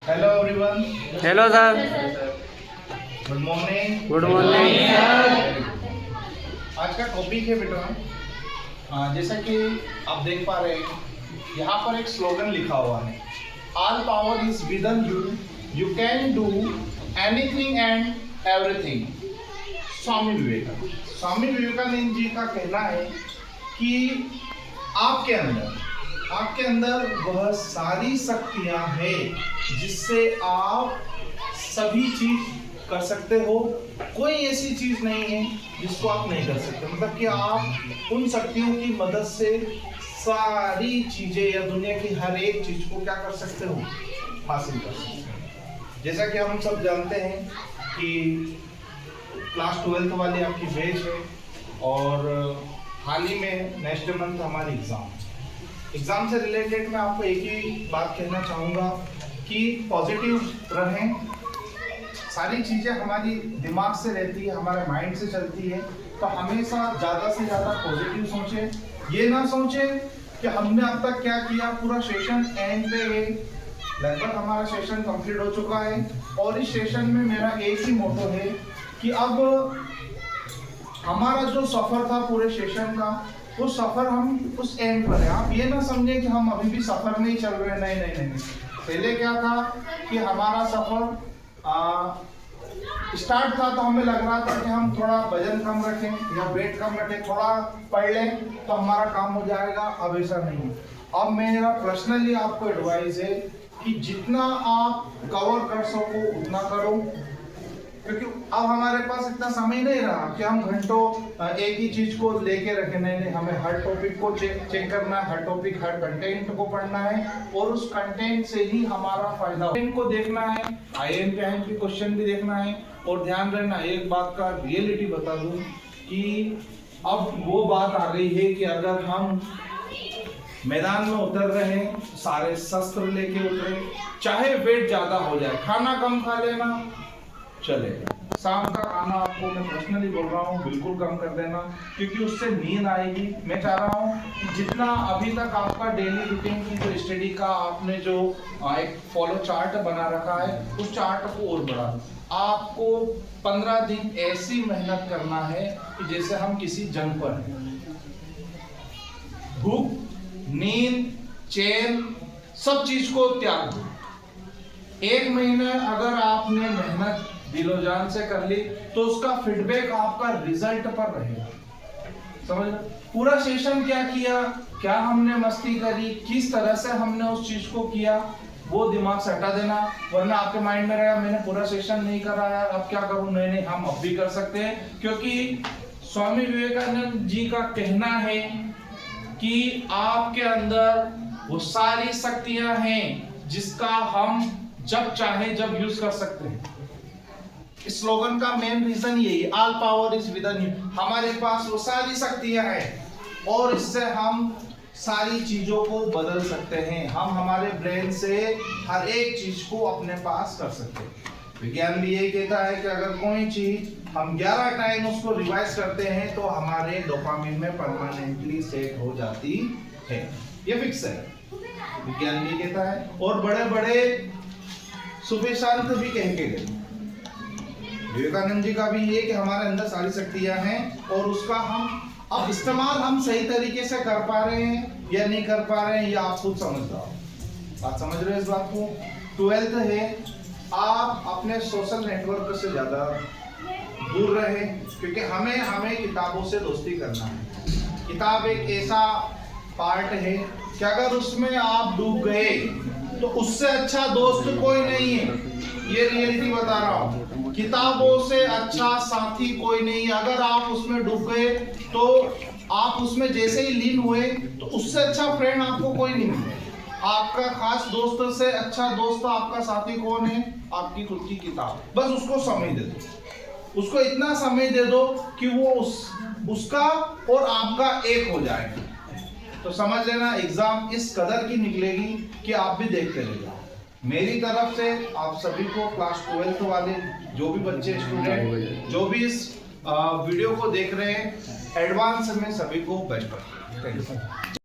Hello everyone. Hello sir. Good morning. Good morning. आज का topic है बेटा, जैसा कि आप देख पा रहे हैं यहाँ पर एक स्लोगन लिखा हुआ है, all power is within you, you can do anything and everything. Swami Vivekananda ji का कहना है कि आपके अंदर वह सारी शक्तियां हैं जिससे आप सभी चीज कर सकते हो। कोई ऐसी चीज नहीं है जिसको आप नहीं कर सकते। मतलब कि आप उन शक्तियों की मदद से सारी चीजें या दुनिया की हर एक चीज को क्या कर सकते हो, हासिल कर सकते हो। जैसा कि हम सब जानते हैं कि क्लास 12th वाली आपकी बैच है और हाल ही में नेक्स्ट मंथ हमारी एग्जाम से रिलेटेड मैं आपको एक ही बात कहना चाहूँगा कि पॉजिटिव रहें। सारी चीज़ें हमारी दिमाग से रहती है, हमारे माइंड से चलती है, तो हमेशा ज़्यादा से ज़्यादा पॉजिटिव सोचें। ये ना सोचें कि हमने अब तक क्या किया, पूरा सेशन एंड पे है, लगभग हमारा सेशन कंप्लीट हो चुका है और इस सेशन में मेरा एक ही मोटो है कि अब हमारा जो सफ़र था पूरे सेशन का, वो सफ़र हम उस एंड पर है। आप ये ना समझें कि हम अभी भी सफ़र में ही चल रहे हैं, नहीं। पहले क्या था कि हमारा सफ़र स्टार्ट था तो हमें लग रहा था कि हम थोड़ा वजन कम रखें या वेट कम रखें, थोड़ा पढ़ लें तो हमारा काम हो जाएगा। अब ऐसा नहीं है। अब मेरा पर्सनली आपको एडवाइस है कि जितना आप कवर कर सको उतना करो, क्योंकि अब हमारे पास इतना समय नहीं रहा कि हम घंटों एक ही चीज को लेके रखें। नहीं, हमें हर टॉपिक को चेक करना है, हर टॉपिक, हर कंटेंट को पढ़ना है और उस कंटेंट से ही हमारा फायदा हो। को देखना है, IIMP क्वेश्चन भी देखना है और ध्यान रखना, एक बात का रियलिटी बता दूं कि अब वो बात आ गई है कि अगर हम मैदान में उतर रहे हैं, सारे शस्त्र लेके उतरे, चाहे वेट ज्यादा हो जाए, खाना कम खा लेना चलेगा। शाम का खाना आपको मैं पर्सनली बोल रहा हूँ बिल्कुल कम कर देना, क्योंकि उससे नींद आएगी। मैं चाह रहा हूँ कि जितना अभी तक आपका डेली रूटीन की जो स्टडी का आपने जो एक फॉलो चार्ट बना रखा है, उस चार्ट को और बढ़ा दो। आपको 15 दिन ऐसी मेहनत करना है कि जैसे हम किसी जंग पर हैं। भूख, नींद, चैन, सब चीज को त्याग दो। 1 महीने अगर आपने मेहनत दिलो जान से कर ली तो उसका फीडबैक आपका रिजल्ट पर रहेगा। समझ? पूरा सेशन क्या किया, क्या हमने मस्ती करी, किस तरह से हमने उस चीज को किया, वो दिमाग से हटा देना, वरना आपके माइंड में रहेगा मैंने पूरा सेशन नहीं करा यार, अब क्या करूं। नहीं, हम अब भी कर सकते हैं, क्योंकि स्वामी विवेकानंद जी का कहना है कि आपके अंदर वो सारी शक्तियां हैं जिसका हम जब चाहे जब यूज कर सकते हैं। इस स्लोगन का मेन रीजन यही है, all power is within you. हमारे पास वो सारी शक्तियां हैं और इससे हम सारी चीजों को बदल सकते हैं। हम हमारे ब्रेन से हर एक चीज को अपने पास कर सकते हैं। विज्ञान भी यही कहता है कि अगर कोई चीज हम 11 टाइम उसको रिवाइज करते हैं तो हमारे डोपामिन में परमानेंटली सेट हो जाती है। ये फिक्स है, विज्ञान भी कहता है और बड़े बड़े सुफी संत भी कह के गए। विवेकानंद जी का भी ये कि हमारे अंदर सारी शक्तियां हैं और उसका हम अब इस्तेमाल हम सही तरीके से कर पा रहे हैं या नहीं कर पा रहे हैं, या आप खुद समझ रहे हो। बात समझ रहे हो इस बात को? 12th है, आप अपने सोशल नेटवर्क से ज्यादा दूर रहे, क्योंकि हमें किताबों से दोस्ती करना है। किताब एक ऐसा पार्ट है कि अगर उसमें आप डूब गए तो उससे अच्छा दोस्त कोई नहीं है। ये रियलिटी बता रहा हूँ, किताबों से अच्छा साथी कोई नहीं है। अगर आप उसमें डूब गए तो आप उसमें जैसे ही लीन हुए तो उससे अच्छा फ्रेंड आपको कोई नहीं मिलेगा। आपका खास दोस्त से अच्छा दोस्त, आपका साथी कौन है? आपकी खुद की किताब। बस उसको समय दे दो, उसको इतना समय दे दो कि वो उसका और आपका एक हो जाएगा। तो समझ लेना एग्जाम इस कदर की निकलेगी कि आप भी देखते रह जाओ। मेरी तरफ से आप सभी को, क्लास 12th वाले जो भी बच्चे, स्टूडेंट जो भी इस वीडियो को देख रहे हैं, एडवांस में सभी को बेस्ट। Thank you.